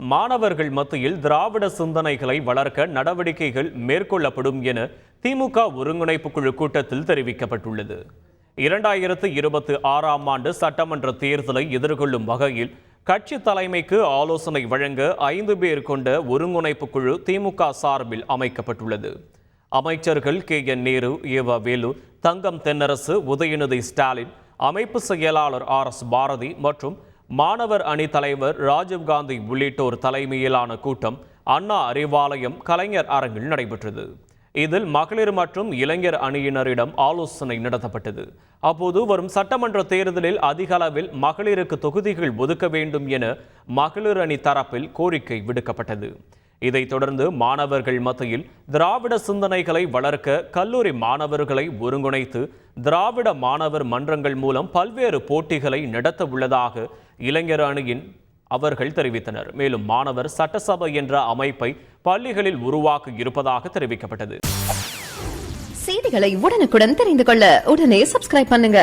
மாணவர்கள் மத்தியில் திராவிட சிந்தனைகளை வளர்க்க நடவடிக்கைகள் மேற்கொள்ளப்படும் என திமுக ஒருங்கிணைப்பு குழு கூட்டத்தில் தெரிவிக்கப்பட்டுள்ளது. 2026ஆம் ஆண்டு சட்டமன்ற தேர்தலை எதிர்கொள்ளும் வகையில் கட்சி தலைமைக்கு ஆலோசனை வழங்க 5 பேர் கொண்ட ஒருங்கிணைப்பு குழு திமுக சார்பில் அமைக்கப்பட்டுள்ளது. அமைச்சர்கள் KN நேரு, ஏவா வேலு, தங்கம் தென்னரசு, உதயநிதி ஸ்டாலின், அமைப்பு செயலாளர் RS பாரதி மற்றும் மாணவர் அணி தலைவர் ராஜீவ்காந்தி உள்ளிட்டோர் தலைமையிலான கூட்டம் அண்ணா அறிவாலயம் கலைஞர் அரங்கில் நடைபெற்றது. இதில் மகளிர் மற்றும் இளைஞர் அணியினரிடம் ஆலோசனை நடத்தப்பட்டது. அப்போது வரும் சட்டமன்ற தேர்தலில் அதிக அளவில் மகளிருக்கு தொகுதிகள் ஒதுக்க வேண்டும் என மகளிர் அணி தரப்பில் கோரிக்கை விடுக்கப்பட்டது. இதைத் தொடர்ந்து மாணவர்கள் மத்தியில் திராவிட சிந்தனைகளை வளர்க்க கல்லூரி மாணவர்களை ஒருங்கிணைத்து திராவிட மாணவர் மன்றங்கள் மூலம் பல்வேறு போட்டிகளை நடத்த உள்ளதாக இளைஞர் அணியின் அவர்கள் தெரிவித்தனர். மேலும் மாணவர் சட்டசபை என்ற அமைப்பை பள்ளிகளில் உருவாக்க இருப்பதாக தெரிவிக்கப்பட்டது. செய்திகளை உடனுக்குடன் தெரிந்து கொள்ள உடனே சப்ஸ்கிரைப் பண்ணுங்க.